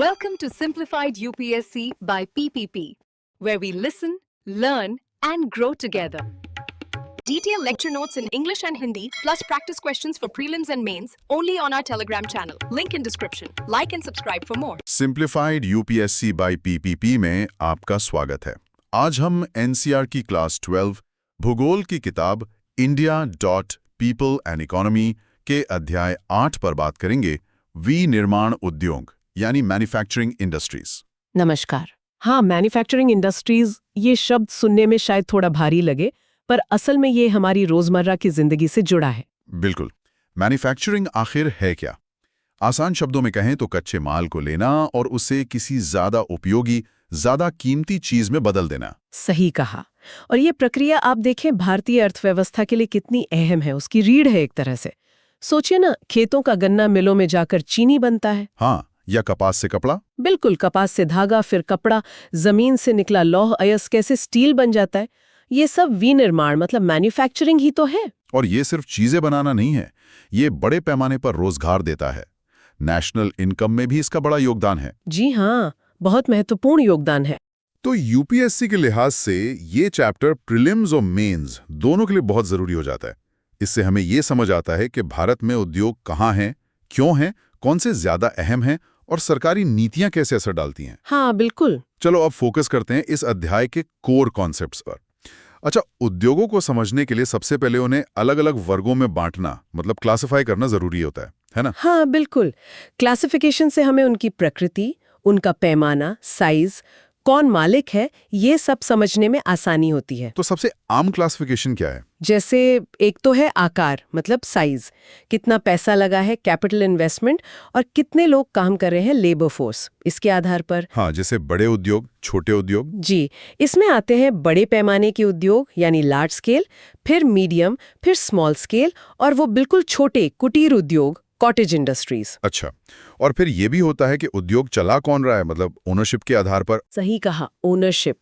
Welcome to Simplified UPSC by PPP, where we listen, learn, and grow together. Detailed lecture notes in English and Hindi, plus practice questions for prelims and mains, only on our Telegram channel. Link in description. Like and subscribe for more. Simplified UPSC by PPP में आपका स्वागत है। आज हम NCERT की class 12 भूगोल की किताब India dot people and economy के अध्याय 8 पर बात करेंगे। विनिर्माण उद्योग यानी मैन्युफैक्चरिंग इंडस्ट्रीज। नमस्कार। हाँ, मैन्युफैक्चरिंग इंडस्ट्रीज ये शब्द सुनने में शायद थोड़ा भारी लगे, पर असल में ये हमारी रोजमर्रा की जिंदगी से जुड़ा है। बिल्कुल। मैन्युफैक्चरिंग आखिर है क्या? आसान शब्दों में कहें तो कच्चे माल को लेना और उसे किसी ज्यादा उपयोगी, ज्यादा कीमती चीज में बदल देना। सही कहा। और ये प्रक्रिया आप देखें भारतीय अर्थव्यवस्था के लिए कितनी अहम है, उसकी रीढ़ है एक तरह से। सोचिए ना, खेतों का गन्ना मिलों में जाकर चीनी बनता है। हाँ, या कपास से कपड़ा। बिल्कुल, कपास से धागा, फिर कपड़ा, जमीन से निकला लौह अयस्क कैसे स्टील बन जाता है। ये सब विनिर्माण मतलब मैन्युफैक्चरिंग ही तो है। और ये सिर्फ चीजें बनाना नहीं है, ये बड़े पैमाने पर रोजगार देता है। नेशनल इनकम में भी इसका बड़ा योगदान है। जी हाँ, बहुत महत्वपूर्ण योगदान है। तो यूपीएससी के लिहाज से ये चैप्टर प्रीलिम्स और मेंस दोनों के लिए बहुत जरूरी हो जाता है। इससे हमें ये समझ आता है कि भारत में उद्योग कहाँ हैं, क्यों हैं, कौन से ज्यादा अहम हैं और सरकारी नीतियां कैसे असर डालती हैं। हाँ बिल्कुल। चलो अब फोकस करते हैं इस अध्याय के कोर कॉन्सेप्ट्स पर। अच्छा, उद्योगों को समझने के लिए सबसे पहले उन्हें अलग अलग वर्गों में बांटना मतलब क्लासिफाई करना जरूरी होता है ना? हाँ बिल्कुल। क्लासिफिकेशन से हमें उनकी प्रकृति, उनका पैमाना, साइज, कौन मालिक है, ये सब समझने में आसानी होती है। तो सबसे आम क्लासिफिकेशन क्या है? जैसे एक तो है आकार मतलब साइज, कितना पैसा लगा है, कैपिटल इन्वेस्टमेंट, और कितने लोग काम कर रहे हैं, लेबर फोर्स, इसके आधार पर। हाँ, जैसे बड़े उद्योग, छोटे उद्योग। जी, इसमें आते हैं बड़े पैमाने के उद्योग यानी लार्ज स्केल, फिर मीडियम, फिर स्मॉल स्केल, और वो बिल्कुल छोटे कुटीर उद्योग, कॉटेज इंडस्ट्रीज। अच्छा, और फिर ये भी होता है कि उद्योग चला कौन रहा है, मतलब ओनरशिप के आधार पर। सही कहा, ओनरशिप।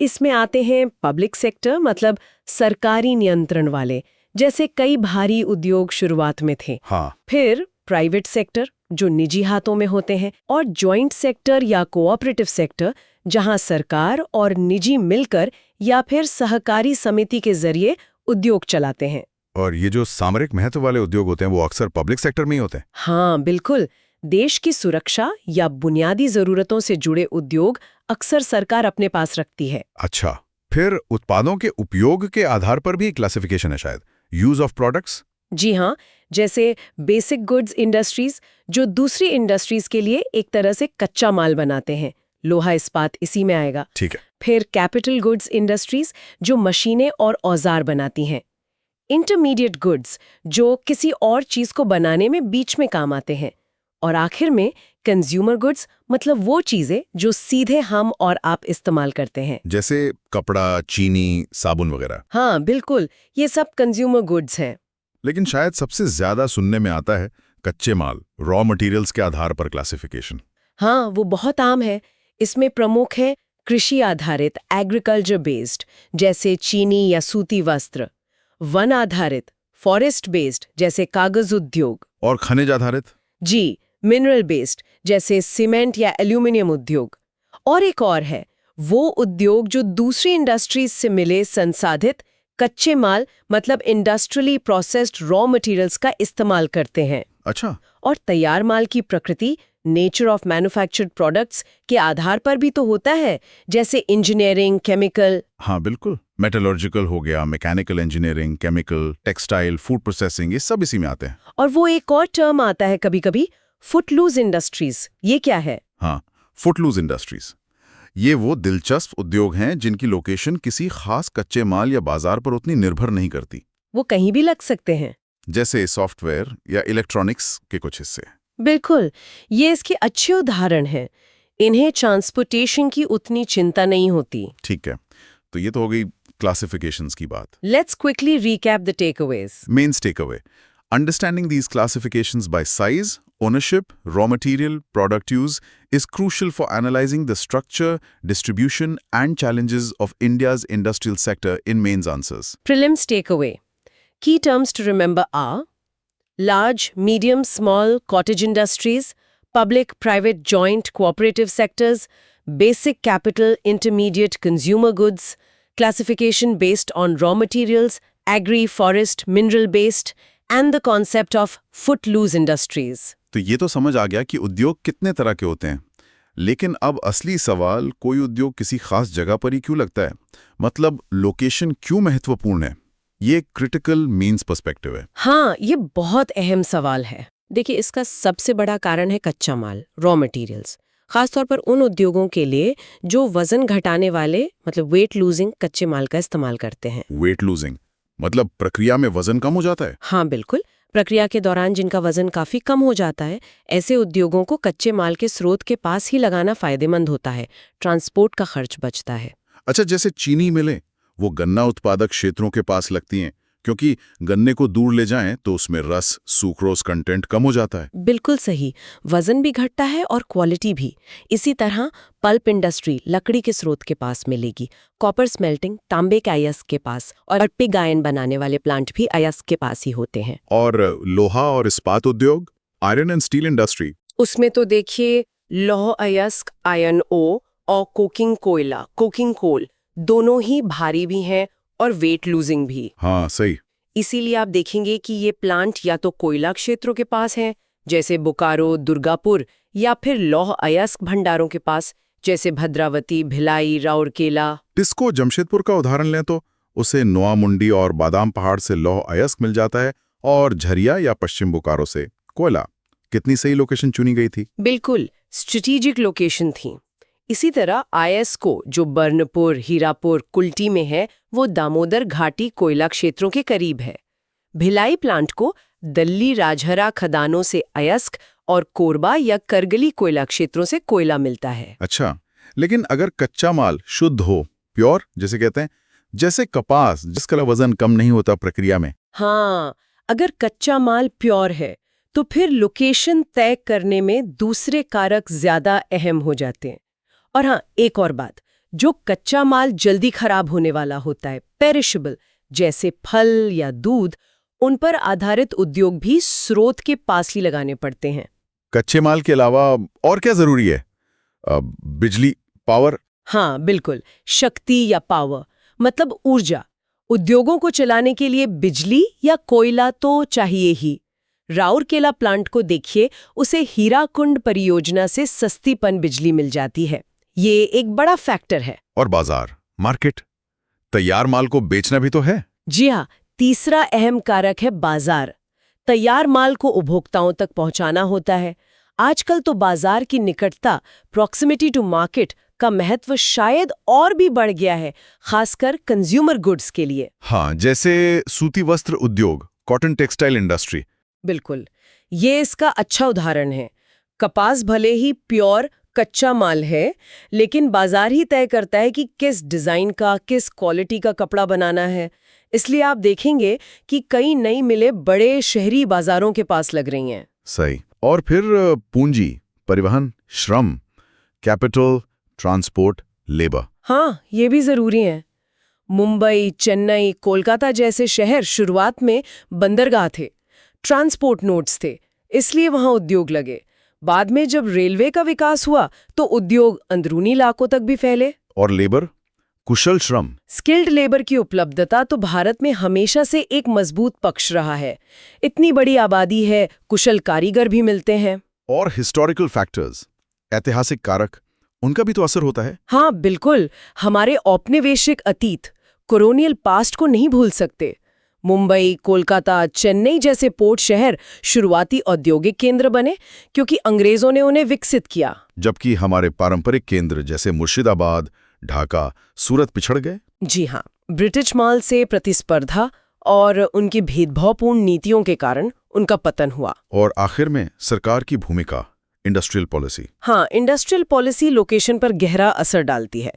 इसमें आते हैं पब्लिक सेक्टर मतलब सरकारी नियंत्रण वाले, जैसे कई भारी उद्योग शुरुआत में थे। हाँ। फिर प्राइवेट सेक्टर जो निजी हाथों में होते हैं, और जॉइंट सेक्टर या कोऑपरेटिव सेक्टर जहां सरकार और निजी मिलकर या फिर सहकारी समिति के जरिए उद्योग चलाते हैं। और ये जो सामरिक महत्व वाले उद्योग होते हैं वो अक्सर पब्लिक सेक्टर में ही होते हैं। हाँ बिल्कुल। देश की सुरक्षा या बुनियादी जरूरतों से जुड़े उद्योग अक्सर सरकार अपने पास रखती है। अच्छा, फिर उत्पादों के उपयोग के आधार पर भी क्लासिफिकेशन है शायद, यूज ऑफ प्रोडक्ट्स। जी हाँ, जैसे बेसिक गुड्स इंडस्ट्रीज जो दूसरी इंडस्ट्रीज के लिए एक तरह से कच्चा माल बनाते हैं, लोहा इस्पात इसी में आएगा। ठीक है। फिर कैपिटल गुड्स इंडस्ट्रीज जो मशीनें और औजार बनाती हैं। इंटरमीडिएट गुड्स जो किसी और चीज को बनाने में बीच में काम आते हैं। और आखिर में कंज्यूमर गुड्स मतलब वो चीजें जो सीधे हम और आप इस्तेमाल करते हैं, जैसे कपड़ा, चीनी, साबुन वगैरह। हाँ बिल्कुल, ये सब कंज्यूमर गुड्स हैं। लेकिन शायद सबसे ज्यादा सुनने में आता है कच्चे माल, रॉ मटेरियल्स के आधार पर क्लासिफिकेशन। हाँ, वो बहुत आम है। इसमें प्रमुख है कृषि आधारित एग्रीकल्चर बेस्ड जैसे चीनी या सूती वस्त्र, वन आधारित फॉरेस्ट बेस्ड जैसे कागज उद्योग, और खनिज आधारित जी मिनरल बेस्ड जैसे सीमेंट या एल्यूमिनियम उद्योग। और एक और है वो उद्योग जो दूसरी इंडस्ट्रीज से मिले संसाधित कच्चे माल मतलब इंडस्ट्रियली प्रोसेस्ड रॉ मटेरियल्स का इस्तेमाल करते हैं। अच्छा। और तैयार माल की प्रकृति नेचर ऑफ मैन्युफैक्चर्ड प्रोडक्ट्स के आधार पर भी तो होता है, जैसे इंजीनियरिंग, केमिकल। हाँ बिल्कुल, मेटलर्जिकल हो गया, mechanical engineering, chemical, textile, food processing, ये सब इसी में आते हैं। और वो एक और टर्म आता है कभी-कभी, फुटलूज इंडस्ट्रीज। ये क्या है? हाँ, फुटलूज इंडस्ट्रीज। ये वो दिलचस्प उद्योग हैं जिनकी लोकेशन किसी खास कच्चे माल या बाजार पर उतनी निर्भर नहीं करती। वो कहीं भी लग सकते हैं, जैसे सॉफ्टवेयर या इलेक्ट्रॉनिक्स के कुछ हिस्से। बिल्कुल, ये इसके अच्छे उदाहरण हैं। इन्हें ट्रांसपोर्टेशन की उतनी चिंता नहीं होती। ठीक है, तो ये तो हो गई क्लासिफिकेशंस की बात। Let's quickly recap the takeaways. Mains takeaway: understanding these classifications by size, ownership, raw material, product use is crucial for analyzing the structure, distribution and challenges of India's industrial sector in mains answers. Prelims takeaway. Key terms to remember are large, medium, small cottage industries, public private joint cooperative sectors, basic capital intermediate consumer goods, classification based on raw materials, agri forest mineral based, and the concept of footloose industries. तो ये तो समझ आ गया कि उद्योग कितने तरह के होते हैं, लेकिन अब असली सवाल कोई उद्योग किसी खास जगह पर ही क्यों लगता है, मतलब लोकेशन क्यों महत्वपूर्ण है। ये क्रिटिकल मीन्स पर्सपेक्टिव है। हाँ, ये बहुत अहम सवाल है। देखिए, इसका सबसे बड़ा कारण है कच्चा माल, रॉ मटेरियल्स, खासतौर पर उन उद्योगों के लिए जो वजन घटाने वाले मतलब वेट लूजिंग कच्चे माल का इस्तेमाल करते हैं। वेट लूजिंग मतलब प्रक्रिया में वजन कम हो जाता है। हाँ बिल्कुल, प्रक्रिया के दौरान जिनका वजन काफी कम हो जाता है, ऐसे उद्योगों को कच्चे माल के स्रोत के पास ही लगाना फायदेमंद होता है, ट्रांसपोर्ट का खर्च बचता है। अच्छा, जैसे चीनी मिलें, वो गन्ना उत्पादक क्षेत्रों के पास लगती हैं, क्योंकि गन्ने को दूर ले जाएं तो उसमें रस, सुक्रोज कंटेंट कम हो जाता है। बिल्कुल सही, वजन भी घटता है और क्वालिटी भी। इसी तरह पल्प इंडस्ट्री लकड़ी के स्रोत के पास मिलेगी, कॉपर स्मेल्टिंग तांबे के अयस्क के पास, और पिग आयन बनाने वाले प्लांट भी अयस्क के पास ही होते हैं। और लोहा और इस्पात उद्योग, आयरन एंड स्टील इंडस्ट्री, उसमें तो देखिए लौह अयस्क, आयरन ओ और कोकिंग कोयला, कोकिंग कोल, दोनों ही भारी भी हैं और वेट लूजिंग भी। हाँ सही। इसीलिए आप देखेंगे कि ये प्लांट या तो कोयला क्षेत्रों के पास हैं, जैसे बोकारो, दुर्गापुर, या फिर लौह अयस्क भंडारों के पास, जैसे भद्रावती, भिलाई, राउरकेला। टिस्को जमशेदपुर का उदाहरण लें तो उसे नोआमुंडी और बादाम पहाड़ से लौह अयस्क मिल जाता है, और झरिया या पश्चिम बोकारो से कोयला। कितनी सही लोकेशन चुनी गई थी। बिल्कुल स्ट्रेटेजिक लोकेशन थी। इसी तरह ISCO जो बर्नपुर, हीरापुर, कुल्टी में है, वो दामोदर घाटी कोयला क्षेत्रों के करीब है। भिलाई प्लांट को दल्ली राजहरा खदानों से अयस्क और कोरबा या करगली कोयला क्षेत्रों से कोयला मिलता है। अच्छा, लेकिन अगर कच्चा माल शुद्ध हो, प्योर जिसे कहते हैं, जैसे कपास जिसका वजन कम नहीं होता प्रक्रिया में। हाँ, अगर कच्चा माल प्योर है तो फिर लोकेशन तय करने में दूसरे कारक ज्यादा अहम हो जाते हैं। और हाँ, एक और बात, जो कच्चा माल जल्दी खराब होने वाला होता है, पेरिशेबल, जैसे फल या दूध, उन पर आधारित उद्योग भी स्रोत के पास ही लगाने पड़ते हैं। कच्चे माल के अलावा और क्या जरूरी है? बिजली, पावर? हाँ बिल्कुल, शक्ति या पावर मतलब ऊर्जा। उद्योगों को चलाने के लिए बिजली या कोयला तो चाहिए ही। राउरकेला प्लांट को देखिए, उसे हीराकुंड परियोजना से सस्तीपन बिजली मिल जाती है। ये एक बड़ा फैक्टर है। और बाजार, मार्केट, तैयार माल को बेचना भी तो है। जी हाँ, तीसरा अहम कारक है बाजार। तैयार माल को उपभोक्ताओं तक पहुंचाना होता है। आजकल तो बाजार की निकटता, प्रॉक्सिमिटी टू मार्केट, का महत्व शायद और भी बढ़ गया है, खासकर कंज्यूमर गुड्स के लिए। हाँ, जैसे सूती वस्त्र उद्योग, कॉटन टेक्सटाइल इंडस्ट्री। बिल्कुल, ये इसका अच्छा उदाहरण है। कपास भले ही प्योर कच्चा माल है, लेकिन बाजार ही तय करता है कि किस डिजाइन का, किस क्वालिटी का कपड़ा बनाना है। इसलिए आप देखेंगे कि कई नई मिलें बड़े शहरी बाजारों के पास लग रही हैं। सही। और फिर पूंजी, परिवहन, श्रम, कैपिटल, ट्रांसपोर्ट, लेबर। हाँ, ये भी जरूरी है। मुंबई, चेन्नई, कोलकाता जैसे शहर शुरुआत में बंदरगाह थे, ट्रांसपोर्ट नोड्स थे, इसलिए वहां उद्योग लगे। बाद में जब रेलवे का विकास हुआ तो उद्योग अंदरूनी इलाकों तक भी फैले। और लेबर, कुशल श्रम, स्किल्ड लेबर की उपलब्धता तो भारत में हमेशा से एक मजबूत पक्ष रहा है। इतनी बड़ी आबादी है, कुशल कारीगर भी मिलते हैं। और हिस्टोरिकल फैक्टर्स, ऐतिहासिक कारक, उनका भी तो असर होता है। हाँ बिल्कुल, हमारे औपनिवेशिक अतीत, कोलोनियल पास्ट को नहीं भूल सकते। मुंबई, कोलकाता, चेन्नई जैसे पोर्ट शहर शुरुआती औद्योगिक केंद्र बने क्योंकि अंग्रेजों ने उन्हें विकसित किया। जबकि हमारे पारंपरिक केंद्र जैसे मुर्शिदाबाद, ढाका, सूरत पिछड़ गए। जी हाँ, ब्रिटिश माल से प्रतिस्पर्धा और उनकी भेदभावपूर्ण नीतियों के कारण उनका पतन हुआ। और आखिर में सरकार की भूमिका, इंडस्ट्रियल पॉलिसी। हाँ, इंडस्ट्रियल पॉलिसी लोकेशन पर गहरा असर डालती है।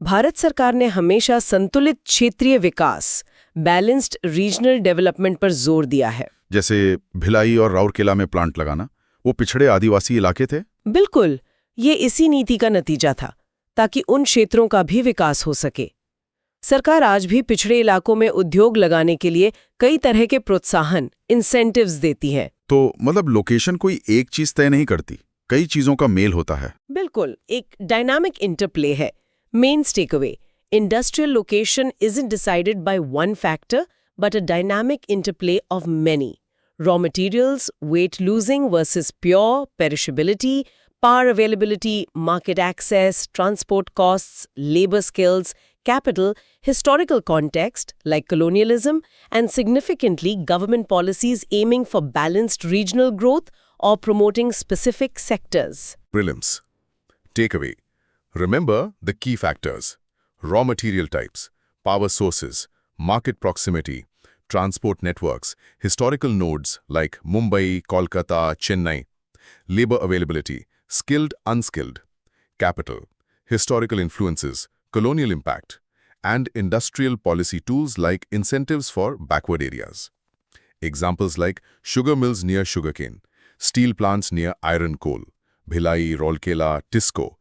भारत सरकार ने हमेशा संतुलित क्षेत्रीय विकास, बैलेंस्ड रीजनल डेवलपमेंट पर जोर दिया है। जैसे भिलाई और राउरकेला में प्लांट लगाना, वो पिछड़े आदिवासी इलाके थे। बिल्कुल, ये इसी नीति का नतीजा था, ताकि उन क्षेत्रों का भी विकास हो सके। सरकार आज भी पिछड़े इलाकों में उद्योग लगाने के लिए कई तरह के प्रोत्साहन, इंसेंटिव्स देती है। तो मतलब लोकेशन कोई एक चीज तय नहीं करती, कई चीजों का मेल होता है। बिल्कुल, एक डायनामिक इंटरप्ले है। Main takeaway, industrial location isn't decided by one factor, but a dynamic interplay of many. Raw materials, weight losing versus pure, perishability, power availability, market access, transport costs, labor skills, capital, historical context like colonialism, and significantly government policies aiming for balanced regional growth or promoting specific sectors. Prelims. Takeaway. Remember the key factors: raw material types, power sources, market proximity, transport networks, historical nodes like Mumbai, Kolkata, Chennai, labor availability, skilled, unskilled, capital, historical influences, colonial impact, and industrial policy tools like incentives for backward areas. Examples like sugar mills near sugarcane, steel plants near iron coal, Bhilai, Rourkela, Tisco,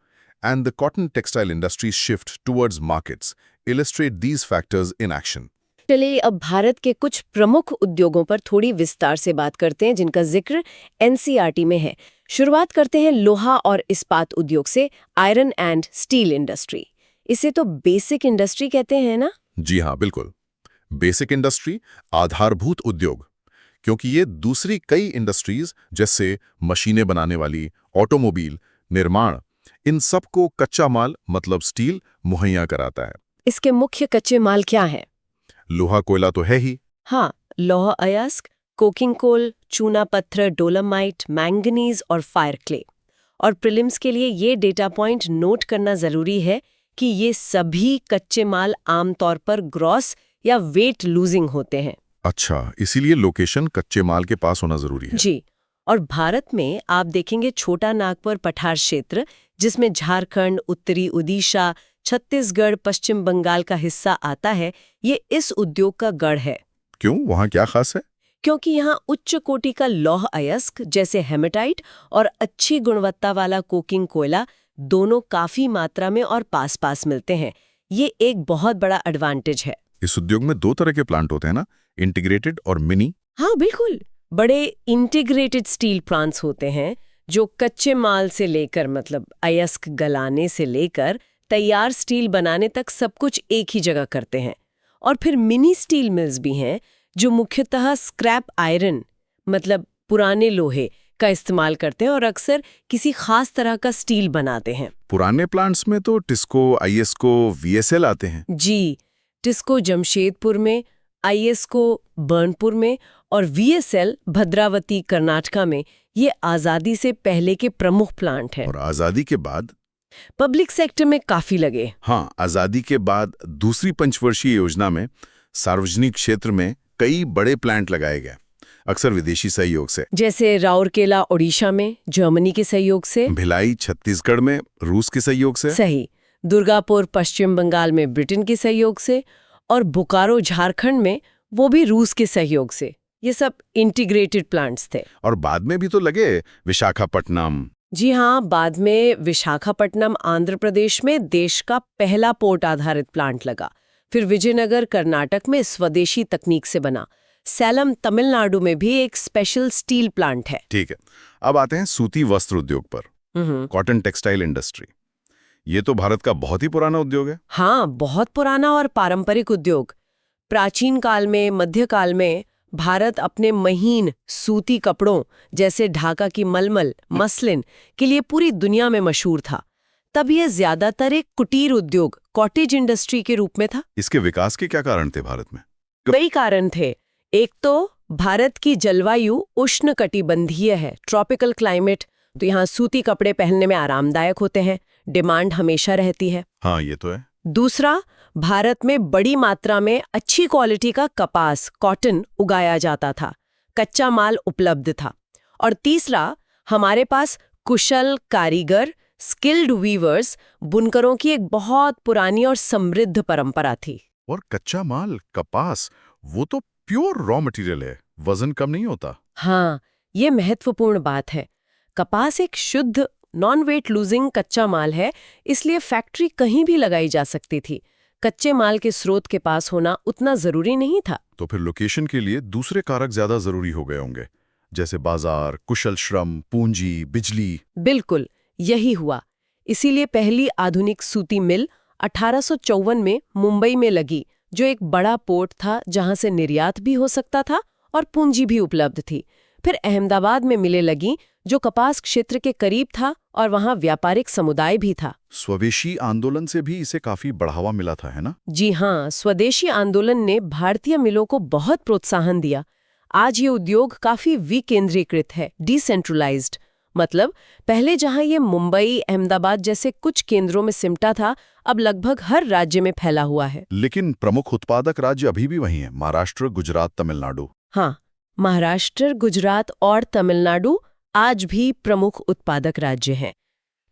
and the cotton textile industry's shift towards markets illustrate these factors in action. चलिए अब भारत के कुछ प्रमुख उद्योगों पर थोड़ी विस्तार से बात करते हैं जिनका जिक्र एनसीईआरटी में है। शुरुआत करते हैं लोहा और इस्पात उद्योग से, आयरन एंड स्टील इंडस्ट्री। इसे तो बेसिक इंडस्ट्री कहते हैं ना? जी हाँ, बिल्कुल। बेसिक इंडस्ट्री आधारभूत उद्योग, क्योंकि ये दूसरी कई इंडस्ट्रीज जैसे मशीनें बनाने वाली, ऑटोमोबाइल, निर्माण, इन सबको कच्चा माल मतलब स्टील मुहैया कराता है। इसके मुख्य कच्चे माल क्या हैं? लोहा कोयला तो है ही। हाँ, लौह अयस्क, कोकिंग कोल, चूना पत्थर, डोलोमाइट, मैंगनीज और फायर क्ले। और प्रीलिम्स के लिए ये डेटा पॉइंट नोट करना जरूरी है कि ये सभी कच्चे माल आमतौर पर ग्रॉस या वेट लूजिंग होते हैं। अच्छा, इसीलिए लोकेशन कच्चे माल के पास होना जरूरी है। जी, और भारत में आप देखेंगे छोटा नागपुर पठार क्षेत्र, जिसमें झारखंड, उत्तरी ओडिशा, छत्तीसगढ़, पश्चिम बंगाल का हिस्सा आता है, ये इस उद्योग का गढ़ है। क्यों, वहाँ क्या खास है? क्योंकि यहाँ उच्च कोटि का लौह अयस्क जैसे हेमेटाइट और अच्छी गुणवत्ता वाला कोकिंग कोयला दोनों काफी मात्रा में और पास पास मिलते हैं। ये एक बहुत बड़ा एडवांटेज है। इस उद्योग में दो तरह के प्लांट होते हैं ना, इंटीग्रेटेड और मिनी। हाँ बिल्कुल, बड़े इंटीग्रेटेड स्टील प्लांट्स होते हैं जो कच्चे माल से लेकर मतलब अयस्क गलाने से लेकर तैयार स्टील बनाने तक सब कुछ एक ही जगह करते हैं। और फिर मिनी स्टील मिल्स भी हैं जो मुख्यतः स्क्रैप आयरन मतलब पुराने लोहे का इस्तेमाल करते हैं और अक्सर किसी खास तरह का स्टील बनाते हैं। पुराने प्लांट्स में तो टिस्को, आईएसको, वीएसएल आते हैं। जी, टिस्को जमशेदपुर में, आईएसको बर्नपुर में और वीएसएल भद्रावती कर्नाटका में ये आज़ादी से पहले के प्रमुख प्लांट हैं। और आज़ादी के बाद पब्लिक सेक्टर में काफी लगे। हाँ, आज़ादी के बाद दूसरी पंचवर्षीय योजना में सार्वजनिक क्षेत्र में कई बड़े प्लांट लगाए गए, अक्सर विदेशी सहयोग से। जैसे राउरकेला ओडिशा में जर्मनी के सहयोग से, भिलाई छत्तीसगढ़ में रूस के सहयोग से, सही, दुर्गापुर पश्चिम बंगाल में ब्रिटेन के सहयोग से और बोकारो झारखंड में वो भी रूस के सहयोग से। ये सब इंटीग्रेटेड प्लांट्स थे। और बाद में भी तो लगे विशाखापट्टनम। जी हाँ, बाद में विशाखापट्टनम आंध्र प्रदेश में देश का पहला पोर्ट आधारित प्लांट लगा। फिर विजयनगर कर्नाटक में स्वदेशी तकनीक से बना। सैलम तमिलनाडु में भी एक स्पेशल स्टील प्लांट है। ठीक है, अब आते हैं सूती वस्त्र उद्योग पर, कॉटन टेक्सटाइल इंडस्ट्री। ये तो भारत का बहुत ही पुराना उद्योग है। हाँ, बहुत पुराना और पारंपरिक उद्योग। प्राचीन काल में, मध्यकाल में भारत अपने महीन सूती कपड़ों जैसे ढाका की मलमल, मसलिन के लिए पूरी दुनिया में मशहूर था। तब यह ज्यादातर एक कुटीर उद्योग, कॉटेज इंडस्ट्री के रूप में था। इसके विकास के क्या कारण थे भारत में? कई कारण थे। एक तो भारत की जलवायु उष्णकटिबंधीय है, ट्रॉपिकल क्लाइमेट, तो यहाँ सूती कपड़े पहनने में आरामदायक होते हैं, डिमांड हमेशा रहती है। हाँ, ये तो है। दूसरा, भारत में बड़ी मात्रा में अच्छी क्वालिटी का कपास, कॉटन उगाया जाता था, कच्चा माल उपलब्ध था। और तीसरा, हमारे पास कुशल कारीगर, स्किल्ड वीवर्स, बुनकरों की एक बहुत पुरानी और समृद्ध परंपरा थी। और कच्चा माल, कपास, वो तो प्योर रॉ मटेरियल है, वजन कम नहीं होता। हाँ, ये महत्वपूर्ण बात है। कपास एक शुद्ध नॉन वेट लूजिंग कच्चा माल है, इसलिए फैक्ट्री कहीं भी लगाई जा सकती थी। कच्चे माल के स्रोत के पास होना उतना जरूरी नहीं था। तो फिर लोकेशन के लिए दूसरे कारक ज्यादा जरूरी हो गए होंगे। जैसे बाजार, कुशल श्रम, पूंजी, बिजली। बिल्कुल, यही हुआ। इसीलिए पहली आधुनिक सूती मिल 1854 में मुंबई में लगी, जो एक बड़ा पोर्ट था जहां से निर्यात भी हो सकता था और पूंजी भी उपलब्ध थी। फिर अहमदाबाद में मिलें लगी, जो कपास क्षेत्र के करीब था और वहां व्यापारिक समुदाय भी था। स्वदेशी आंदोलन से भी इसे काफी बढ़ावा मिला था, है ना? जी हाँ, स्वदेशी आंदोलन ने भारतीय मिलों को बहुत प्रोत्साहन दिया। आज ये उद्योग काफी विकेंद्रीकृत है, डिसेंट्रलाइज्ड। मतलब पहले जहां ये मुंबई, अहमदाबाद जैसे कुछ केंद्रों में सिमटा था, अब लगभग हर राज्य में फैला हुआ है। लेकिन प्रमुख उत्पादक राज्य अभी भी वही हैं, महाराष्ट्र, गुजरात, तमिलनाडु। हाँ, महाराष्ट्र, गुजरात और तमिलनाडु आज भी प्रमुख उत्पादक राज्य हैं।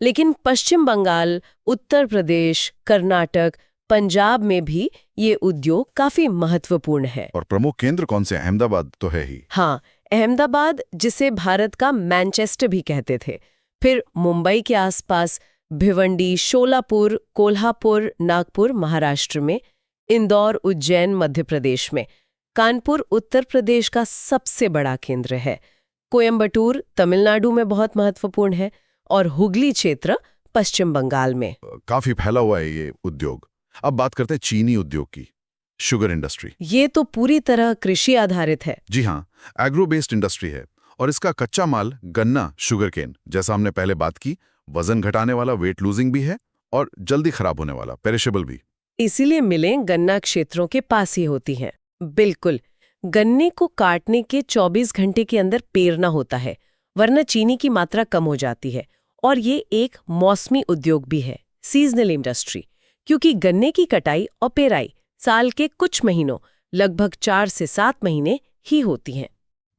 लेकिन पश्चिम बंगाल, उत्तर प्रदेश, कर्नाटक, पंजाब में भी ये उद्योग काफी महत्वपूर्ण है। और प्रमुख केंद्र कौन से? अहमदाबाद तो है ही। हाँ, अहमदाबाद, जिसे भारत का मैनचेस्टर भी कहते थे। फिर मुंबई के आसपास भिवंडी, शोलापुर, कोल्हापुर, नागपुर महाराष्ट्र में, इंदौर, उज्जैन मध्य प्रदेश में, कानपुर उत्तर प्रदेश का सबसे बड़ा केंद्र है, कोयंबटूर तमिलनाडु में बहुत महत्वपूर्ण है, और हुगली क्षेत्र पश्चिम बंगाल में। काफी फैला हुआ है ये उद्योग। अब बात करते हैं चीनी उद्योग की, शुगर इंडस्ट्री। ये तो पूरी तरह कृषि आधारित है। जी हाँ, एग्रो बेस्ड इंडस्ट्री है और इसका कच्चा माल गन्ना, शुगर केन, जैसा हमने पहले बात की, वजन घटाने वाला, वेट लूजिंग भी है और जल्दी खराब होने वाला, पेरिशेबल भी। इसीलिए मिलें गन्ना क्षेत्रों के पास ही होती हैं। बिल्कुल, गन्ने को काटने के 24 घंटे के अंदर पेरना होता है, वरना चीनी की मात्रा कम हो जाती है। और ये एक मौसमी उद्योग भी है, सीजनल इंडस्ट्री, क्योंकि गन्ने की कटाई और पेराई साल के कुछ महीनों, लगभग 4 से 7 महीने ही होती हैं।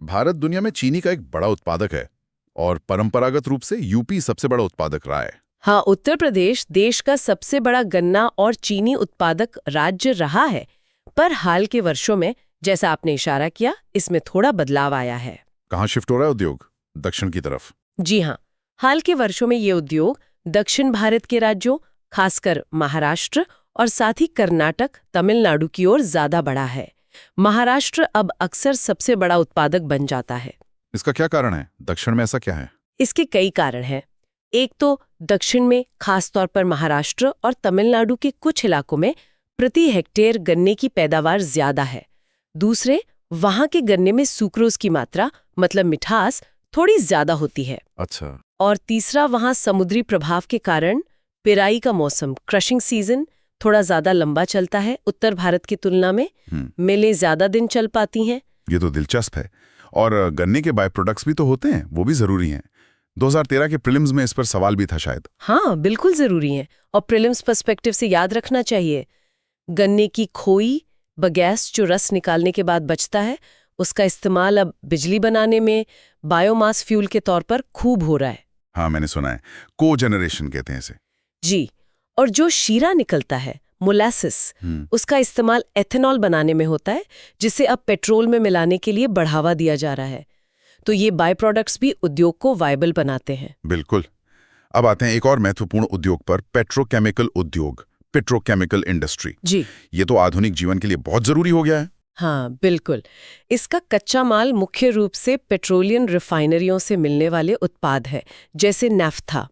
भारत दुनिया में चीनी का एक बड़ा उत्पादक है और परंपरागत रूप से यूपी सबसे बड़ा उत्पादक रहा है। हाँ, उत्तर प्रदेश देश का सबसे बड़ा गन्ना और चीनी उत्पादक राज्य रहा है, पर हाल के वर्षों में, जैसा आपने इशारा किया, इसमें थोड़ा बदलाव आया है। कहाँ शिफ्ट हो रहा है उद्योग? दक्षिण की तरफ। जी हाँ, हाल के वर्षों में ये उद्योग दक्षिण भारत के राज्यों, खासकर महाराष्ट्र और साथ ही कर्नाटक, तमिलनाडु की ओर ज्यादा बढ़ा है। महाराष्ट्र अब अक्सर सबसे बड़ा उत्पादक बन जाता है। इसका क्या कारण है? दक्षिण में ऐसा क्या है? इसके कई कारण हैं। एक तो दक्षिण में, खास तौर पर महाराष्ट्र और तमिलनाडु के कुछ इलाकों में प्रति हेक्टेयर गन्ने की पैदावार ज्यादा है। दूसरे, वहां के गन्ने में सुक्रोज की मात्रा, मतलब मिठास, थोड़ी ज्यादा होती है। अच्छा। और तीसरा, वहां समुद्री प्रभाव के कारण पेराई का मौसम, क्रशिंग सीजन, थोड़ा ज्यादा लंबा चलता है उत्तर भारत की तुलना में। मिलें ज्यादा दिन चल पाती हैं। ये तो दिलचस्प है। और गन्ने के बाय प्रोडक्ट्स भी तो होते हैं, वो भी जरूरी हैं। 2013 के प्रीलिम्स में इस पर सवाल भी था शायद। हाँ, बिल्कुल जरूरी है। और प्रीलिम्स पर्सपेक्टिव से याद रखना चाहिए, गन्ने की खोई, बगैस, जो रस निकालने के बाद बचता है, उसका इस्तेमाल अब बिजली बनाने में बायोमास फ्यूल के तौर पर खूब हो रहा है। हाँ, मैंने सुना है, को जनरेशन कहते हैं इसे। जी, और जो शीरा निकलता है, मोलासिस, उसका इस्तेमाल एथेनॉल बनाने में होता है, जिसे अब पेट्रोल में मिलाने के लिए बढ़ावा दिया जा रहा है। तो ये बाय प्रोडक्ट्स भी उद्योग को वायबल बनाते हैं। बिल्कुल। अब आते हैं एक और महत्वपूर्ण उद्योग पर, पेट्रोकेमिकल उद्योग, पेट्रोकेमिकल इंडस्ट्री। जी, ये तो आधुनिक जीवन के लिए बहुत जरूरी हो गया है। हाँ, बिल्कुल। इसका कच्चा माल मुख्य रूप से पेट्रोलियम रिफाइनरियों से मिलने वाले उत्पाद है, जैसे नैफ्था।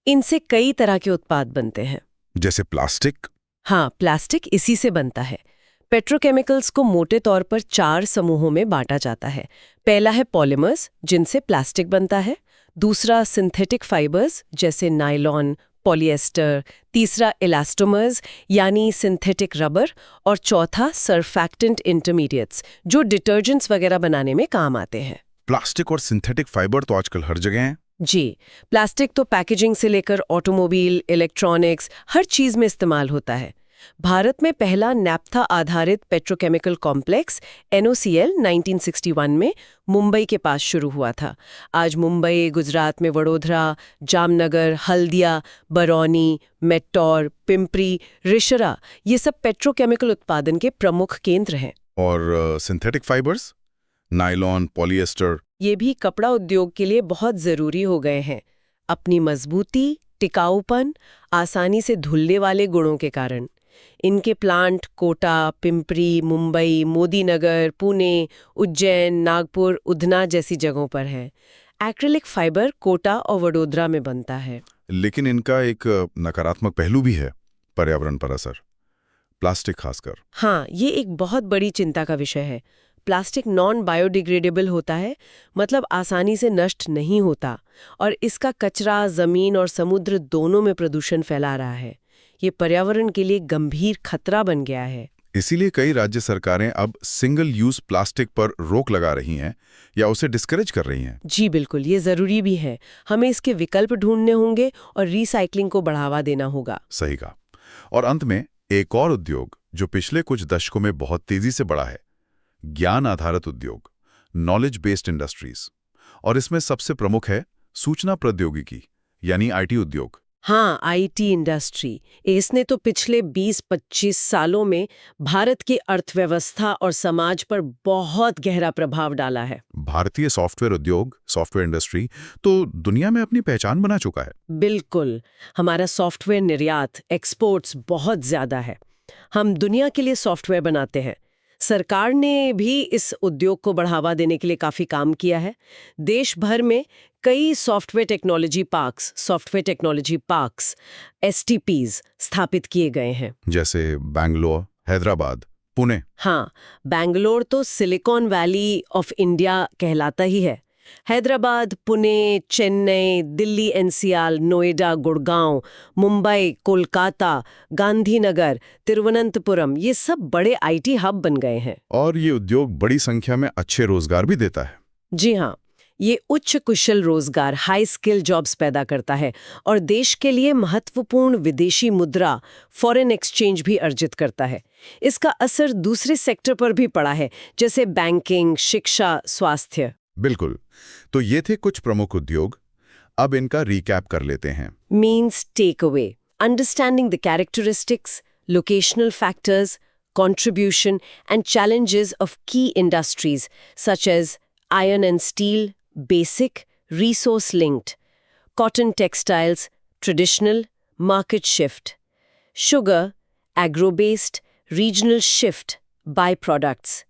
इनसे कई तरह के उत्पाद बनते हैं। जैसे प्लास्टिक? हाँ, प्लास्टिक इसी से बनता है। पेट्रोकेमिकल्स को मोटे तौर पर 4 समूहों में बांटा जाता है। पहला है पॉलीमर्स, जिनसे प्लास्टिक बनता है। दूसरा सिंथेटिक फाइबर्स, जैसे नायलॉन, पॉलिएस्टर। तीसरा इलास्टोमर्स, यानी सिंथेटिक रबर। और चौथा सरफैक्टेंट इंटरमीडिएट्स, जो डिटर्जेंट्स वगैरह बनाने में काम आते हैं। प्लास्टिक और सिंथेटिक फाइबर तो आजकल हर जगह हैं। जी, प्लास्टिक तो पैकेजिंग से लेकर ऑटोमोबाइल, इलेक्ट्रॉनिक्स, हर चीज में इस्तेमाल होता है। भारत में पहला नैफ्था आधारित पेट्रोकेमिकल कॉम्प्लेक्स NOCL 1961 में मुंबई के पास शुरू हुआ था। आज मुंबई, गुजरात में वडोदरा, जामनगर, हल्दिया, बरौनी, मेट्टौर, पिंपरी, रिशरा, ये सब पेट्रोकेमिकल उत्पादन के प्रमुख केंद्र हैं। और सिंथेटिक फाइबर्स, नायलॉन, पॉलिएस्टर, ये भी कपड़ा उद्योग के लिए बहुत जरूरी हो गए हैं, अपनी मजबूती, टिकाऊपन, आसानी से धुलने वाले गुणों के कारण। इनके प्लांट कोटा, पिंपरी, मुंबई, मोदीनगर, पुणे, उज्जैन, नागपुर, उधना जैसी जगहों पर है। एक्रिलिक फाइबर कोटा और वडोदरा में बनता है। लेकिन इनका एक नकारात्मक पहलू भी है, पर्यावरण पर असर, प्लास्टिक खासकर। हाँ, ये एक बहुत बड़ी चिंता का विषय है। प्लास्टिक नॉन बायोडिग्रेडेबल होता है, मतलब आसानी से नष्ट नहीं होता, और इसका कचरा जमीन और समुद्र दोनों में प्रदूषण फैला रहा है। ये पर्यावरण के लिए गंभीर खतरा बन गया है। इसीलिए कई राज्य सरकारें अब सिंगल यूज प्लास्टिक पर रोक लगा रही हैं या उसे डिस्करेज कर रही हैं। जी बिल्कुल, ये जरूरी भी है। हमें इसके विकल्प ढूंढने होंगे और रिसाइकलिंग को बढ़ावा देना होगा। सही कहा। और अंत में एक और उद्योग जो पिछले कुछ दशकों में बहुत तेजी से बढ़ा है, ज्ञान आधारित उद्योग, नॉलेज बेस्ड इंडस्ट्रीज। और इसमें सबसे प्रमुख है सूचना प्रौद्योगिकी यानी आईटी उद्योग। हाँ, आईटी इंडस्ट्री। इसने तो पिछले 20-25 सालों में भारत की अर्थव्यवस्था और समाज पर बहुत गहरा प्रभाव डाला है। भारतीय सॉफ्टवेयर उद्योग, सॉफ्टवेयर इंडस्ट्री तो दुनिया में अपनी पहचान बना चुका है। बिल्कुल, हमारा सॉफ्टवेयर निर्यात, एक्सपोर्ट्स बहुत ज्यादा है। हम दुनिया के लिए सॉफ्टवेयर बनाते हैं। सरकार ने भी इस उद्योग को बढ़ावा देने के लिए काफी काम किया है। देश भर में कई सॉफ्टवेयर टेक्नोलॉजी पार्क्स एसटीपीज स्थापित किए गए हैं। जैसे बैंगलोर, हैदराबाद, पुणे। हाँ, बैंगलोर तो सिलिकॉन वैली ऑफ इंडिया कहलाता ही है। हैदराबाद, पुणे, चेन्नई, दिल्ली एनसीआर, नोएडा, गुड़गांव, मुंबई, कोलकाता, गांधीनगर, तिरुवनंतपुरम, ये सब बड़े आईटी हब बन गए हैं। और ये उद्योग बड़ी संख्या में अच्छे रोजगार भी देता है। जी हाँ, ये उच्च कुशल रोजगार, हाई स्किल जॉब्स पैदा करता है और देश के लिए महत्वपूर्ण विदेशी मुद्रा, फॉरेन एक्सचेंज भी अर्जित करता है। इसका असर दूसरे सेक्टर पर भी पड़ा है, जैसे बैंकिंग, शिक्षा, स्वास्थ्य। बिल्कुल। तो ये थे कुछ प्रमुख उद्योग। अब इनका रिकैप कर लेते हैं। Means takeaway: understanding the characteristics, locational factors, contribution, and challenges of key industries such as iron and steel, basic, resource-linked; cotton textiles, traditional, market shift; sugar, agro-based, regional shift, byproducts;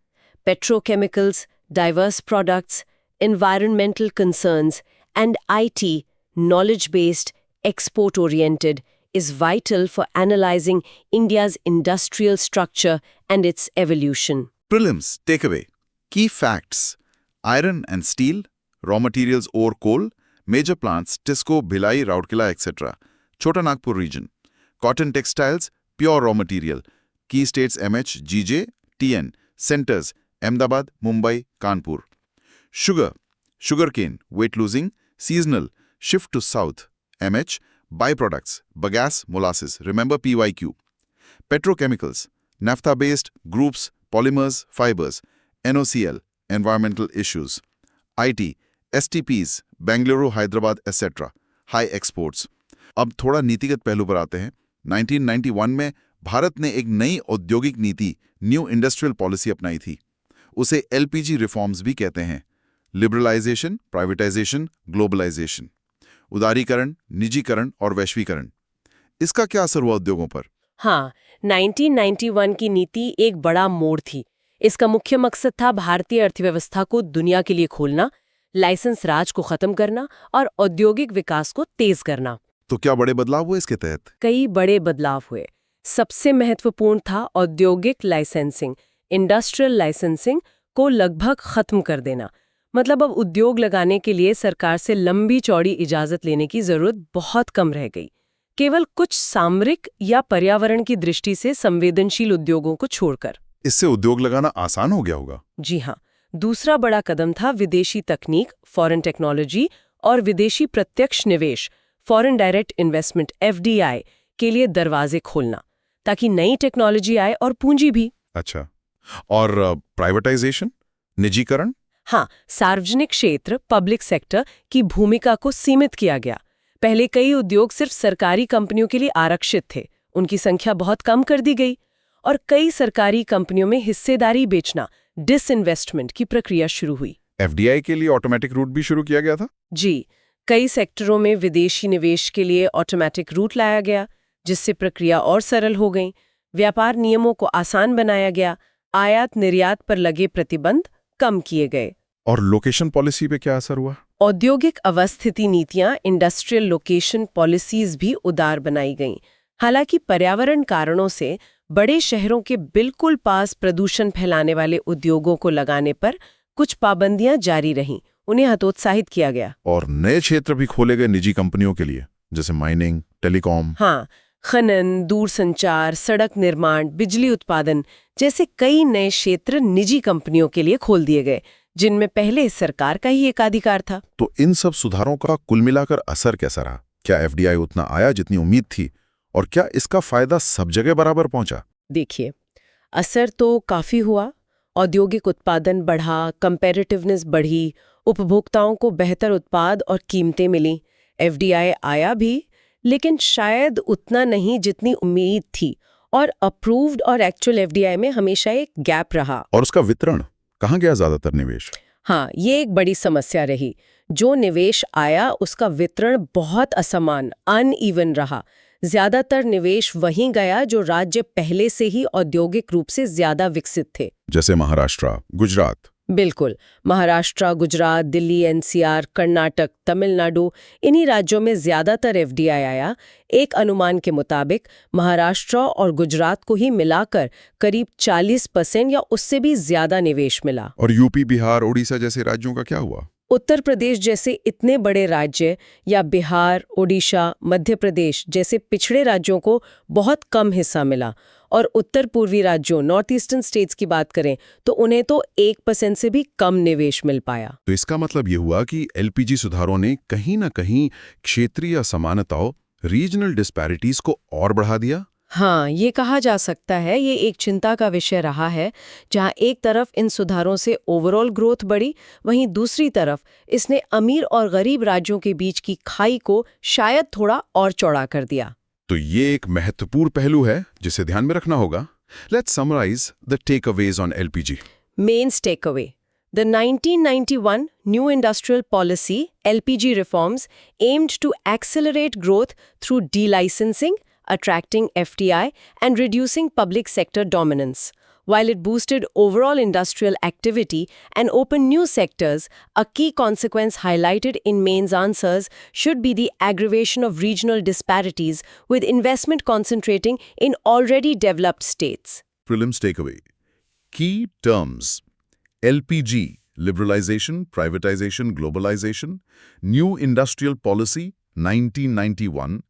petrochemicals, diverse products, environmental concerns, and IT, knowledge-based, export-oriented, is vital for analyzing India's industrial structure and its evolution. Prelims takeaway: key facts, iron and steel, raw materials ore coal, major plants Tisco, Bhilai, Rourkela, etc. Chota Nagpur region. Cotton textiles, pure raw material, key states MH, GJ, TN, centers Ahmedabad, Mumbai, Kanpur. Sugar, sugarcane, weight losing, seasonal, shift to south, MH, byproducts, bagasse, molasses, remember PYQ. Petrochemicals, naphtha-based groups, polymers, fibers, NOCL, environmental issues. IT, STPs, Bengaluru, Hyderabad, etc. high exports. अब थोड़ा नीतिगत पहलू पर आते हैं। 1991 में भारत ने एक नई औद्योगिक नीति, न्यू इंडस्ट्रियल पॉलिसी अपनाई थी। उसे LPG रिफॉर्म्स भी कहते हैं। लिबरलाइजेशन, प्राइवेटाइजेशन, ग्लोबलाइजेशन, उदारीकरण, निजीकरण और वैश्वीकरण। इसका क्या असर हुआ उद्योगों पर? हाँ, 1991 की नीति एक बड़ा मोड़ थी। इसका मुख्य मकसद था भारतीय अर्थव्यवस्था को दुनिया के लिए खोलना, लाइसेंस राज को खत्म करना और औद्योगिक विकास को तेज करना। तो क्या बड़े बदलाव हुए इसके तहत? कई बड़े बदलाव हुए। सबसे महत्वपूर्ण था औद्योगिक लाइसेंसिंग, इंडस्ट्रियल लाइसेंसिंग को लगभग खत्म कर देना। मतलब अब उद्योग लगाने के लिए सरकार से लंबी चौड़ी इजाजत लेने की जरूरत बहुत कम रह गई। केवल कुछ सामरिक या पर्यावरण की दृष्टि से संवेदनशील उद्योगों को छोड़कर। इससे उद्योग लगाना आसान हो गया होगा। जी हाँ। दूसरा बड़ा कदम था विदेशी तकनीक, फॉरेन टेक्नोलॉजी, और विदेशी प्रत्यक्ष निवेश, फॉरेन डायरेक्ट इन्वेस्टमेंट FDI के लिए दरवाजे खोलना, ताकि नई टेक्नोलॉजी आए और पूंजी भी। अच्छा, और प्राइवेटाइजेशन, निजीकरण? हाँ, सार्वजनिक क्षेत्र, पब्लिक सेक्टर की भूमिका को सीमित किया गया। पहले कई उद्योग सिर्फ सरकारी कंपनियों के लिए आरक्षित थे, उनकी संख्या बहुत कम कर दी गई और कई सरकारी कंपनियों में हिस्सेदारी बेचना, डिसइन्वेस्टमेंट की प्रक्रिया शुरू हुई। FDI के लिए ऑटोमेटिक रूट भी शुरू किया गया था? जी, कई सेक्टरों में विदेशी निवेश के लिए ऑटोमेटिक रूट लाया गया, जिससे प्रक्रिया और सरल हो गई। व्यापार नियमों को आसान बनाया गया, आयात निर्यात पर लगे प्रतिबंध कम किए गए। और लोकेशन पॉलिसी पे क्या असर हुआ? औद्योगिक अवस्थिति नीतियां, इंडस्ट्रियल लोकेशन पॉलिसीज भी उदार बनाई गईं। हालांकि पर्यावरण कारणों से बड़े शहरों के बिल्कुल पास प्रदूषण फैलाने वाले उद्योगों को लगाने पर कुछ पाबंदियां जारी रहीं, उन्हें हतोत्साहित किया गया। और नए क्षेत्र भी खोले गए निजी कंपनियों के लिए, जैसे माइनिंग, टेलीकॉम। हाँ, खनन, दूरसंचार, सड़क निर्माण, बिजली उत्पादन जैसे कई नए क्षेत्र निजी कंपनियों के लिए खोल दिए गए, जिनमें पहले सरकार का ही एकाधिकार था। तो इन सब सुधारों का कुल मिलाकर असर कैसा रहा? क्या एफडीआई उतना आया जितनी उम्मीद थी? और क्या इसका फायदा सब जगह बराबर पहुंचा? देखिए, असर तो काफी हुआ। औद्योगिक उत्पादन बढ़ा, कंपैरेटिवनेस बढ़ी, उपभोक्ताओं को बेहतर उत्पाद और कीमतें मिली। एफडीआई आया भी, लेकिन शायद उतना नहीं जितनी उम्मीद थी, और अप्रूव्ड और एक्चुअल एफडीआई में हमेशा एक गैप रहा। और उसका वितरण कहाँ गया ज्यादातर निवेश? हाँ, ये एक बड़ी समस्या रही। जो निवेश आया उसका वितरण बहुत असमान, अनइवन रहा। ज्यादातर निवेश वहीं गया जो राज्य पहले से ही औद्योगिक रूप से ज्यादा विकसित थे, जैसे महाराष्ट्र, गुजरात। बिल्कुल, महाराष्ट्र, गुजरात, दिल्ली, एनसीआर, कर्नाटक, तमिलनाडु, इन्हीं राज्यों में ज्यादातर एफडीआई आया। एक अनुमान के मुताबिक महाराष्ट्र और गुजरात को ही मिलाकर करीब 40% या उससे भी ज्यादा निवेश मिला। और यूपी, बिहार, ओडिशा जैसे राज्यों का क्या हुआ? उत्तर प्रदेश जैसे इतने बड़े राज्य या बिहार, ओडिशा, मध्य प्रदेश जैसे पिछड़े राज्यों को बहुत कम हिस्सा मिला। और उत्तर पूर्वी राज्यों, नॉर्थ ईस्टर्न स्टेट्स की बात करें तो उन्हें तो 1% से भी कम निवेश मिल पाया। तो इसका मतलब ये हुआ कि एलपीजी सुधारों ने कहीं ना कहीं क्षेत्रीय असमानताओं, रीजनल डिस्पैरिटीज को और बढ़ा दिया। हाँ, ये कहा जा सकता है। ये एक चिंता का विषय रहा है। जहाँ एक तरफ इन सुधारों से ओवरऑल ग्रोथ बढ़ी, वहीं दूसरी तरफ इसने अमीर और गरीब राज्यों के बीच की खाई को शायद थोड़ा और चौड़ा कर दिया। तो ये एक महत्वपूर्ण पहलू है जिसे ध्यान में रखना होगा। Let's summarise the takeaways on LPG. Mains takeaway. The 1991 New Industrial Policy (LPG) reforms aimed to accelerate growth through delicensing, attracting FDI, and reducing public sector dominance. While it boosted overall industrial activity and opened new sectors, a key consequence highlighted in Main's answers should be the aggravation of regional disparities, with investment concentrating in already developed states. Prelims takeaway. Key terms: LPG, liberalization, privatization, globalization; New Industrial Policy, 1991;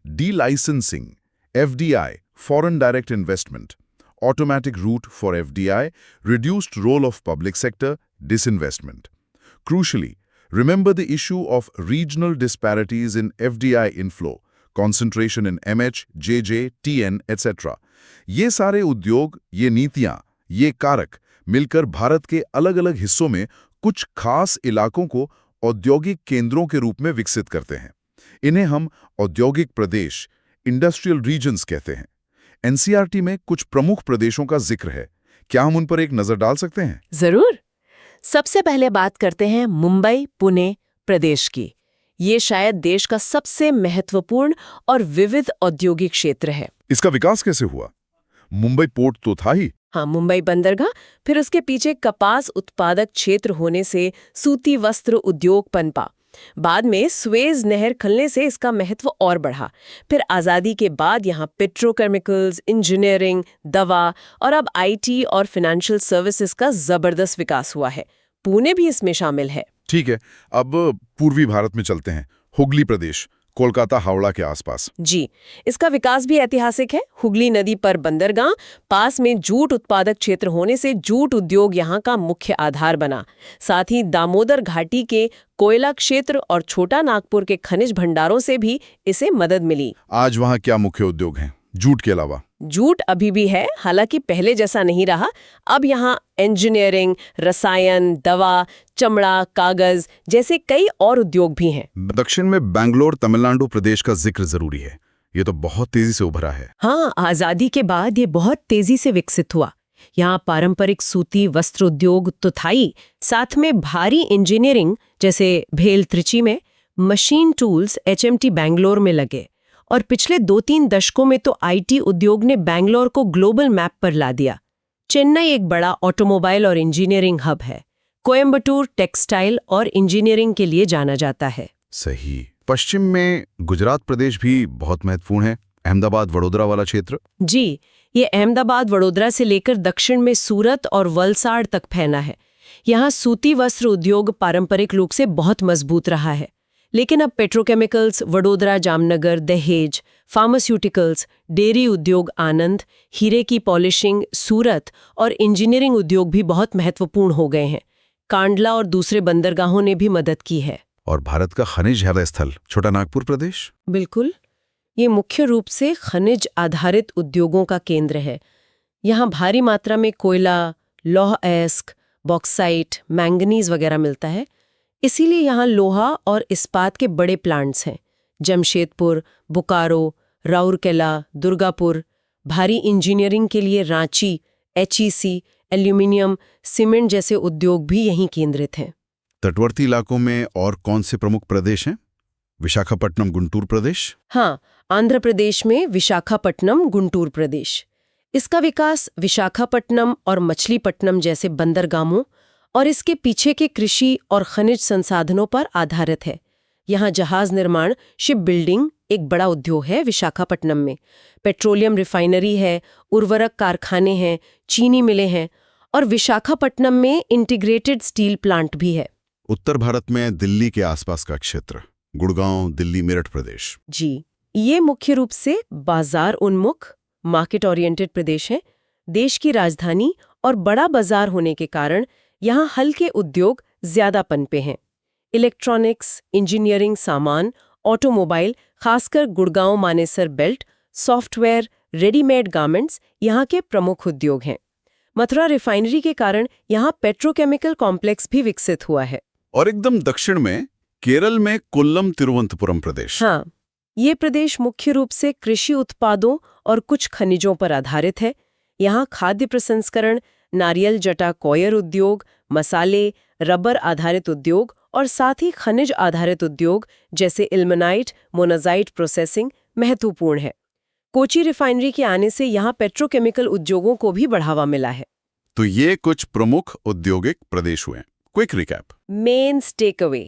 delicensing, FDI, foreign direct investment; automatic route for FDI; reduced role of public sector; disinvestment. Crucially, remember the issue of regional disparities in FDI inflow, concentration in MH, JJ, TN, etc. ये सारे उद्योग, ये नीतियां, ये कारक मिलकर भारत के अलग-अलग हिस्सों में कुछ खास इलाकों को औद्योगिक केंद्रों के रूप में विकसित करते हैं। इन्हें हम औद्योगिक प्रदेश, इंडस्ट्रियल रीजन्स कहते हैं। एनसीईआरटी में कुछ प्रमुख प्रदेशों का जिक्र है। क्या हम उन पर एक नजर डाल सकते हैं? जरूर। सबसे पहले बात करते हैं मुंबई, पुणे प्रदेश की। ये शायद देश का सबसे महत्वपूर्ण और विविध औद्योगिक क्षेत्र है। इसका विकास कैसे हुआ? मुंबई पोर्ट तो था ही। हाँ, मुंबई बंदरगाह, फिर उसके पीछे कपास उत्पादक क्षेत्र होने से सूती वस्त्र उद्योग पनपा। बाद में स्वेज नहर खुलने से इसका महत्व और बढ़ा। फिर आज़ादी के बाद यहाँ पेट्रोकेमिकल्स, इंजीनियरिंग, दवा और अब आईटी और फाइनेंशियल सर्विसेज का जबरदस्त विकास हुआ है। पुणे भी इसमें शामिल है। ठीक है, अब पूर्वी भारत में चलते हैं। हुगली प्रदेश, कोलकाता, हावड़ा के आसपास। जी, इसका विकास भी ऐतिहासिक है। हुगली नदी पर बंदरगाह, पास में जूट उत्पादक क्षेत्र होने से जूट उद्योग यहाँ का मुख्य आधार बना। साथ ही दामोदर घाटी के कोयला क्षेत्र और छोटा नागपुर के खनिज भंडारों से भी इसे मदद मिली। आज वहाँ क्या मुख्य उद्योग हैं जूट के अलावा? जूट अभी भी है, हालांकि पहले जैसा नहीं रहा। अब यहाँ इंजीनियरिंग, रसायन, दवा, चमड़ा, कागज जैसे कई और उद्योग भी हैं। दक्षिण में बेंगलोर, तमिलनाडु प्रदेश का जिक्र जरूरी है। ये तो बहुत तेजी से उभरा है। हाँ, आजादी के बाद ये बहुत तेजी से विकसित हुआ। यहाँ पारंपरिक सूती वस्त्र उद्योग तो था ही, साथ में भारी इंजीनियरिंग जैसे भेल त्रिची में, मशीन टूल्स एचएमटी बेंगलोर में लगे, और पिछले 2-3 दशकों में तो आईटी उद्योग ने बैंगलोर को ग्लोबल मैप पर ला दिया। चेन्नई एक बड़ा ऑटोमोबाइल और इंजीनियरिंग हब है। कोयम्बटूर टेक्सटाइल और इंजीनियरिंग के लिए जाना जाता है। सही। पश्चिम में गुजरात प्रदेश भी बहुत महत्वपूर्ण है, अहमदाबाद वडोदरा वाला क्षेत्र। जी, ये अहमदाबाद वडोदरा से लेकर दक्षिण में सूरत और वलसाड़ तक फैला है। यहाँ सूती वस्त्र उद्योग पारंपरिक रूप से बहुत मजबूत रहा है, लेकिन अब पेट्रोकेमिकल्स वडोदरा, जामनगर, दहेज, फार्मास्यूटिकल्स, डेयरी उद्योग आनंद, हीरे की पॉलिशिंग सूरत और इंजीनियरिंग उद्योग भी बहुत महत्वपूर्ण हो गए हैं। कांडला और दूसरे बंदरगाहों ने भी मदद की है। और भारत का खनिज हृदय स्थल छोटा नागपुर प्रदेश? बिल्कुल, ये मुख्य रूप से खनिज आधारित उद्योगों का केंद्र है। यहाँ भारी मात्रा में कोयला, लौह अयस्क, बॉक्साइट, मैंगनीज वगैरह मिलता है। इसीलिए यहाँ लोहा और इस्पात के बड़े प्लांट्स हैं। जमशेदपुर, बोकारो, राउरकेला, दुर्गापुर। भारी इंजीनियरिंग के लिए रांची, एचईसी, एल्यूमिनियम, सीमेंट जैसे उद्योग भी यहीं केंद्रित हैं। तटवर्ती इलाकों में और कौन से प्रमुख प्रदेश हैं? विशाखापट्टनम, गुंटूर प्रदेश? हाँ, आंध्र प्रदेश में विशाखापट्टनम, गुंटूर प्रदेश। इसका विकास विशाखापट्टनम और मछलीपट्टनम जैसे बंदरगाहों और इसके पीछे के कृषि और खनिज संसाधनों पर आधारित है। यहाँ जहाज निर्माण, शिप बिल्डिंग एक बड़ा उद्योग है विशाखापट्टनम में। पेट्रोलियम रिफाइनरी है, उर्वरक कारखाने हैं, चीनी मिलें हैं और विशाखापट्टनम में इंटीग्रेटेड स्टील प्लांट भी है। उत्तर भारत में दिल्ली के आसपास का क्षेत्र, गुड़गांव, दिल्ली, मेरठ प्रदेश। जी, ये मुख्य रूप से बाजार उन्मुख, मार्केट ओरिएंटेड प्रदेश हैं। देश की राजधानी और बड़ा बाजार होने के कारण यहाँ हल्के उद्योग ज्यादा पनपे हैं। इलेक्ट्रॉनिक्स, इंजीनियरिंग सामान, ऑटोमोबाइल, खासकर Gurgaon Manesar belt, software, readymade garments यहाँ के प्रमुख उद्योग हैं। मथुरा रिफाइनरी के कारण यहाँ पेट्रोकेमिकल कॉम्प्लेक्स भी विकसित हुआ है। और एकदम दक्षिण में केरल में कोल्लम, तिरुवनंतपुरम प्रदेश। हाँ, ये प्रदेश मुख्य रूप से कृषि उत्पादों और कुछ खनिजों पर आधारित है। यहाँ खाद्य प्रसंस्करण, नारियल जटा कॉयर उद्योग, मसाले, रबर आधारित उद्योग और साथ ही खनिज आधारित उद्योग जैसे इल्मेनाइट, मोनाजाइट प्रोसेसिंग महत्वपूर्ण है। कोची रिफाइनरी के आने से यहाँ पेट्रोकेमिकल उद्योगों को भी बढ़ावा मिला है। तो ये कुछ प्रमुख औद्योगिक प्रदेश हुए। Quick recap. Main takeaway: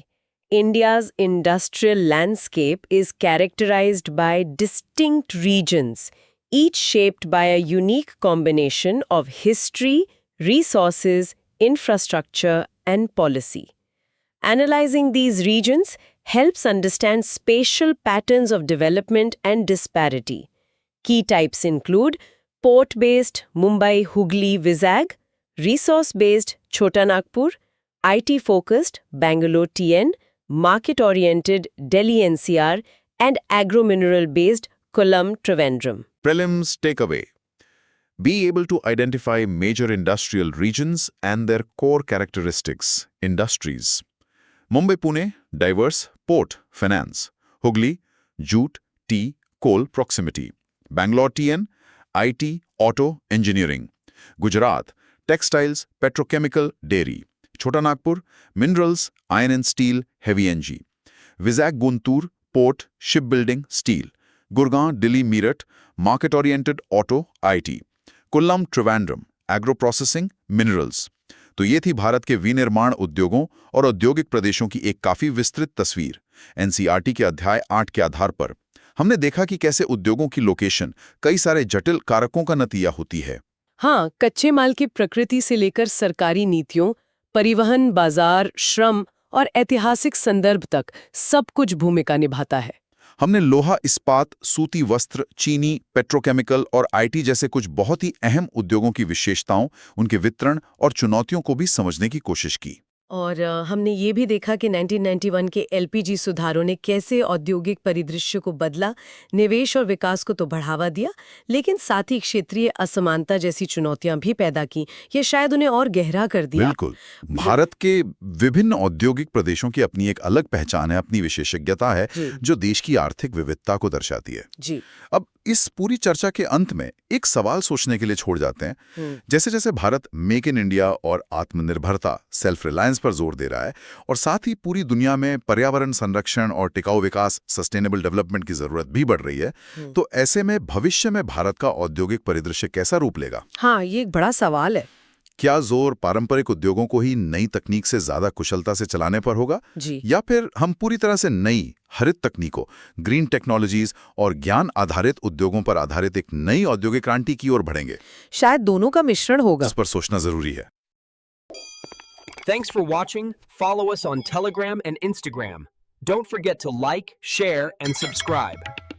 India's industrial landscape is characterized by distinct regions, each shaped by a unique combination of history, resources, infrastructure, and policy. Analyzing these regions helps understand spatial patterns of development and disparity. Key types include port-based Mumbai, Hooghly, Vizag, resource-based Chota Nagpur, IT-focused Bangalore TN, market-oriented Delhi NCR, and agro-mineral-based Kollam Trivandrum. Prelims takeaway. Be able to identify major industrial regions and their core characteristics. Industries. Mumbai-Pune, diverse, port, finance. Hooghly, jute, tea, coal, proximity. Bangalore TN, IT, auto, engineering. Gujarat, textiles, petrochemical, dairy. Chota Nagpur, minerals, iron and steel, heavy NG. Vizag, Guntur, port, shipbuilding, steel. Gurgaon, Delhi, Meerut, market-oriented auto, IT. Kollam, Trivandrum, agro-processing, minerals. तो ये थी भारत के विनिर्माण उद्योगों और औद्योगिक प्रदेशों की एक काफी विस्तृत तस्वीर। एनसीईआरटी के अध्याय 8 के आधार पर हमने देखा कि कैसे उद्योगों की लोकेशन कई सारे जटिल कारकों का नतीजा होती है। हाँ, कच्चे माल की प्रकृति से लेकर सरकारी नीतियों, परिवहन, बाजार, श्रम और ऐतिहासिक संदर्भ तक सब कुछ भूमिका निभाता है। हमने लोहा, इस्पात, सूती वस्त्र, चीनी, पेट्रोकेमिकल और आईटी जैसे कुछ बहुत ही अहम उद्योगों की विशेषताओं, उनके वितरण और चुनौतियों को भी समझने की कोशिश की। और हमने ये भी देखा कि 1991 के एलपीजी सुधारों ने कैसे औद्योगिक परिदृश्य को बदला, निवेश और विकास को तो बढ़ावा दिया, लेकिन साथ ही क्षेत्रीय असमानता जैसी चुनौतियां भी पैदा की। ये शायद उन्हें और गहरा कर दिया। बिल्कुल। भारत के विभिन्न औद्योगिक प्रदेशों की अपनी एक अलग पहचान है, अपनी विशेषज्ञता है, जो देश की आर्थिक विविधता को दर्शाती है। जी। अब इस पूरी चर्चा के अंत में एक सवाल सोचने के लिए छोड़ जाते हैं। जैसे जैसे भारत मेक इन इंडिया और आत्मनिर्भरता, सेल्फ रिलायंस पर जोर दे रहा है और साथ ही पूरी दुनिया में पर्यावरण संरक्षण और टिकाऊ विकास सस्टेनेबल डेवलपमेंट की जरूरत भी बढ़ रही है। तो ऐसे में भविष्य में भारत का औद्योगिक परिदृश्य कैसा रूप लेगा? हाँ, ये एक बड़ा सवाल है। क्या जोर पारंपरिक उद्योगों को ही नई तकनीक से ज्यादा कुशलता से चलाने पर होगा, जी। या फिर हम पूरी तरह से नई हरित तकनीकों, ग्रीन टेक्नोलॉजीज और ज्ञान आधारित उद्योगों पर आधारित एक नई औद्योगिक क्रांति की ओर बढ़ेंगे? शायद दोनों का मिश्रण होगा। इस पर सोचना जरूरी है। Thanks for watching. Follow us on Telegram and Instagram. Don't forget to like, share, and subscribe.